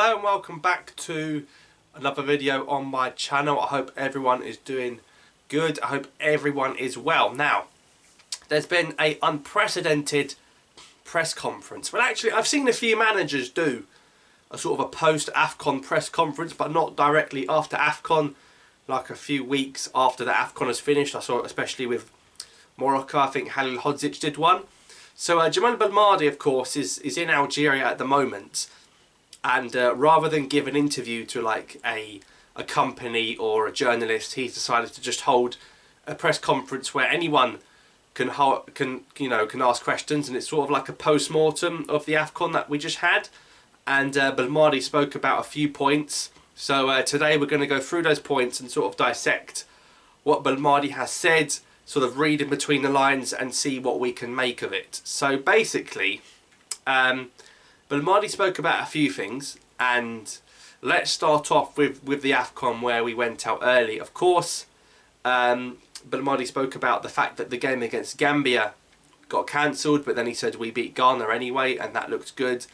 Hello and welcome back to another video on my channel. I hope everyone is doing good. I hope everyone is well. Now, there's been an unprecedented press conference. Well, actually, I've seen a few managers do a sort of a post-AFCON press conference, but not directly after AFCON, like a few weeks after the AFCON has finished. I saw it especially with Morocco. I think Halil Hodzic did one. So Djamel Belmadi, of course, is in Algeria at the moment. And rather than give an interview to like a company or a journalist, he's decided to just hold a press conference where anyone can ask questions, and it's sort of like a post-mortem of the AFCON that we just had. And Belmadi spoke about a few points. So today we're going to go through those points and sort of dissect what Belmadi has said, sort of read in between the lines and see what we can make of it. So basically, Belmadi spoke about a few things, and let's start off with the AFCON where we went out early. Of course, Belmadi spoke about the fact that the game against Gambia got cancelled, but then he said we beat Ghana anyway, and that looked good.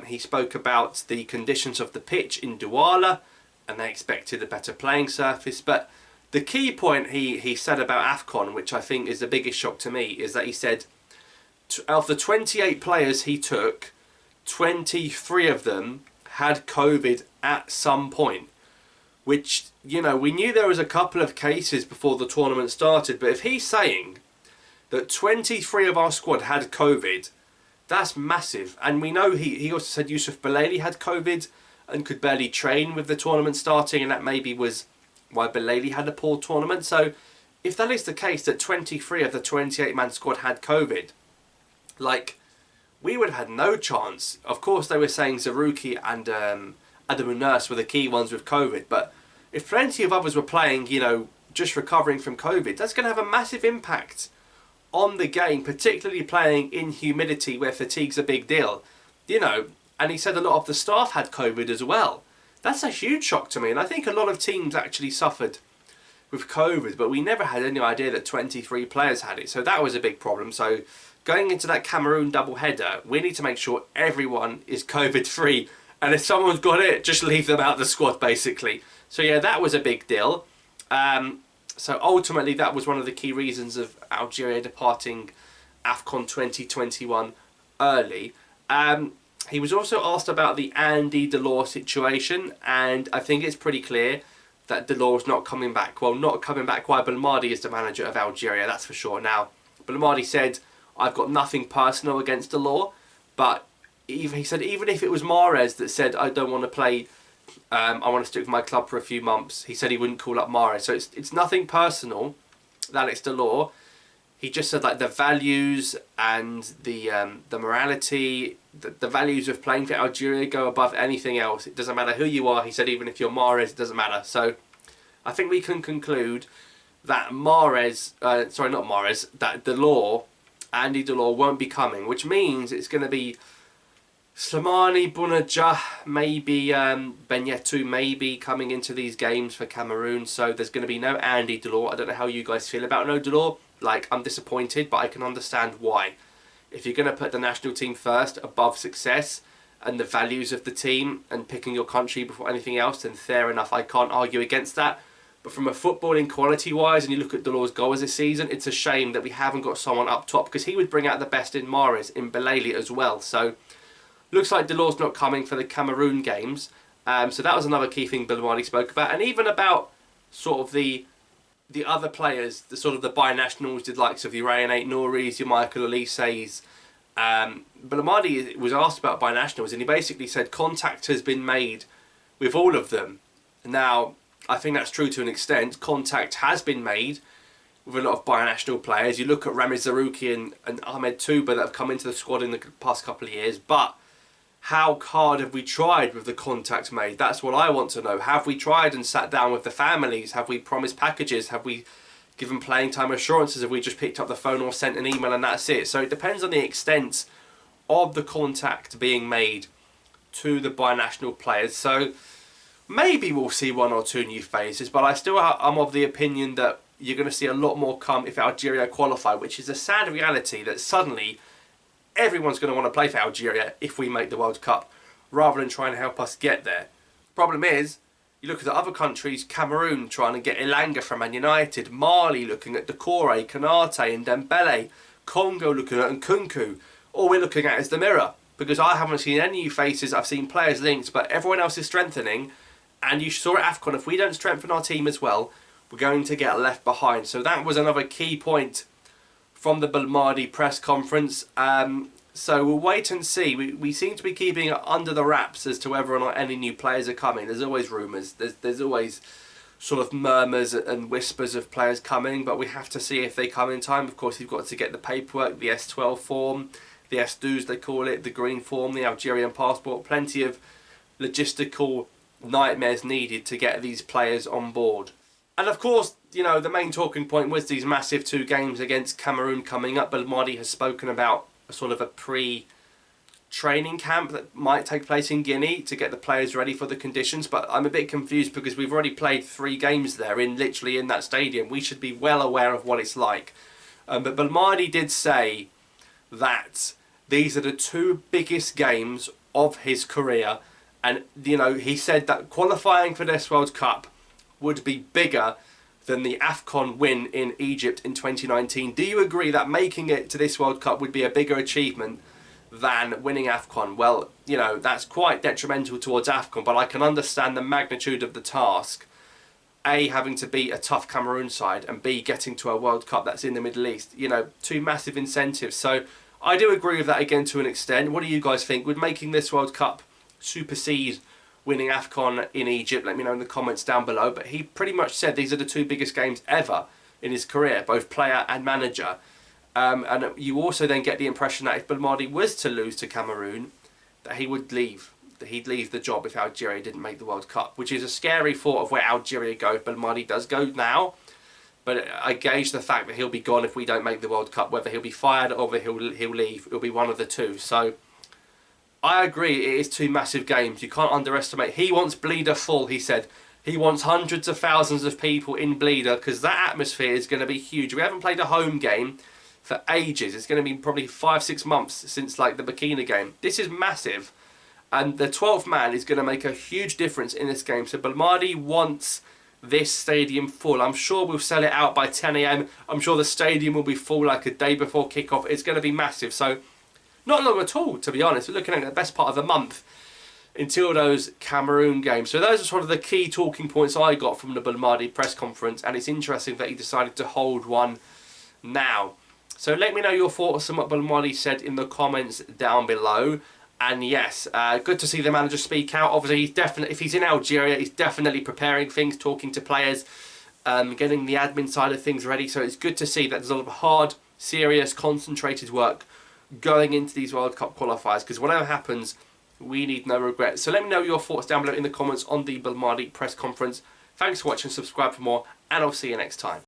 He spoke about the conditions of the pitch in Douala, and they expected a better playing surface. But the key point he said about AFCON, which I think is the biggest shock to me, is that he said of the 28 players he took, 23 of them had COVID at some point. Which, you know, we knew there was a couple of cases before the tournament started, but if he's saying that 23 of our squad had COVID, that's massive. And we know he also said Yusuf Belali had COVID and could barely train with the tournament starting, and that maybe was why Belali had a poor tournament. So if that is the case, that 23 of the 28-man squad had COVID, like, we would have had no chance. Of course, they were saying Zarouki and Adamu Nurse were the key ones with COVID, but if plenty of others were playing, you know, just recovering from COVID, that's going to have a massive impact on the game, particularly playing in humidity where fatigue's a big deal, you know. And he said a lot of the staff had COVID as well. That's a huge shock to me, and I think a lot of teams actually suffered with COVID, but we never had any idea that 23 players had it, so that was a big problem. So going into that Cameroon double-header, we need to make sure everyone is COVID-free, and if someone's got it, just leave them out of the squad, basically. So yeah, that was a big deal. So ultimately, that was one of the key reasons of Algeria departing AFCON 2021 early. He was also asked about the Andy Delort situation, and I think it's pretty clear that Delort's not coming back. Well, not coming back while Belmadi is the manager of Algeria, that's for sure. Now, Belmadi said, I've got nothing personal against Delort, but he said even if it was Mahrez that said, I don't want to play, I want to stick with my club for a few months, he said he wouldn't call up Mahrez. So it's nothing personal that it's Delort. He just said like the values and the morality, the values of playing for Algeria go above anything else. It doesn't matter who you are. He said even if you're Mahrez, it doesn't matter. So I think we can conclude that that Delort, Andy Delort won't be coming, which means it's going to be Slimani, Bounedjah, maybe Benyetou maybe coming into these games for Cameroon. So there's going to be no Andy Delort. I don't know how you guys feel about no Delort. Like, I'm disappointed, but I can understand why. If you're going to put the national team first above success and the values of the team and picking your country before anything else, then fair enough, I can't argue against that. But from a footballing quality-wise, and you look at Delort's goals this season, it's a shame that we haven't got someone up top, because he would bring out the best in Mahrez, in Belali as well. So, looks like Delort's not coming for the Cameroon games. So that was another key thing Belmadi spoke about. And even about sort of the other players, the sort of the binationals, the likes of your Ait-Nouris, your Michael Olise's. Belmadi was asked about binationals, and he basically said contact has been made with all of them. Now, I think that's true to an extent. Contact has been made with a lot of binational players. You look at Ramiz Zarouki and Ahmed Touba that have come into the squad in the past couple of years, but how hard have we tried with the contact made? That's what I want to know. Have we tried and sat down with the families? Have we promised packages? Have we given playing time assurances? Have we just picked up the phone or sent an email and that's it? So it depends on the extent of the contact being made to the binational players. So maybe we'll see one or two new faces, but I'm of the opinion that you're going to see a lot more come if Algeria qualify, which is a sad reality that suddenly everyone's going to want to play for Algeria if we make the World Cup. rather than trying to help us get there. Problem is, you look at the other countries, Cameroon trying to get Elanga from Man United, Mali looking at Decore, Kanate and Dembele, Congo looking at Nkunku. All we're looking at is the mirror, because I haven't seen any new faces. I've seen players linked, but everyone else is strengthening. And you saw at AFCON, if we don't strengthen our team as well, we're going to get left behind. So that was another key point from the Belmadi press conference. So we'll wait and see. We seem to be keeping it under the wraps as to whether or not any new players are coming. There's always rumours. There's always sort of murmurs and whispers of players coming, but we have to see if they come in time. Of course, you've got to get the paperwork, the S12 form, the S2s they call it, the green form, the Algerian passport. Plenty of logistical nightmares needed to get these players on board. And of course, you know, the main talking point was these massive 2 games against Cameroon coming up. Belmadi has spoken about a sort of a pre-training camp that might take place in Guinea to get the players ready for the conditions, but I'm a bit confused because we've already played 3 games there, literally in that stadium. We should be well aware of what it's like. But Belmadi did say that these are the 2 biggest games of his career, and you know, he said that qualifying for this World Cup would be bigger than the AFCON win in Egypt in 2019. Do you agree that making it to this World Cup would be a bigger achievement than winning AFCON? Well, you know, that's quite detrimental towards AFCON, but I can understand the magnitude of the task. A, having to beat a tough Cameroon side, and B, getting to a World Cup that's in the Middle East. You know, 2 massive incentives. So I do agree with that again to an extent. What do you guys think? Would making this World Cup supersede winning AFCON in Egypt? Let me know in the comments down below. But he pretty much said these are the 2 biggest games ever in his career, both player and manager. And you also then get the impression that if Belmadi was to lose to Cameroon, that he would leave. That he'd leave the job if Algeria didn't make the World Cup, which is a scary thought of where Algeria go if Belmadi does go now. But I gauge the fact that he'll be gone if we don't make the World Cup. Whether he'll be fired or whether he'll leave, it'll be one of the 2. So I agree, it is 2 massive games. You can't underestimate. He wants Bleeder full, he said. He wants hundreds of thousands of people in Bleeder because that atmosphere is going to be huge. We haven't played a home game for ages. It's going to be probably 5-6 months since like the Burkina game. This is massive. And the 12th man is going to make a huge difference in this game. So Belmadi wants this stadium full. I'm sure we'll sell it out by 10 AM. I'm sure the stadium will be full like a day before kickoff. It's going to be massive. So not long at all, to be honest. We're looking at the best part of the month until those Cameroon games. So those are sort of the key talking points I got from the Belmadi press conference. And it's interesting that he decided to hold one now. So let me know your thoughts on what Belmadi said in the comments down below. And yes, good to see the manager speak out. Obviously, he's definitely, if he's in Algeria, he's definitely preparing things, talking to players, getting the admin side of things ready. So it's good to see that there's a lot of hard, serious, concentrated work going into these World Cup qualifiers. Because whatever happens, we need no regrets. So let me know your thoughts down below in the comments on the Belmadi press conference. Thanks for watching, subscribe for more, and I'll see you next time.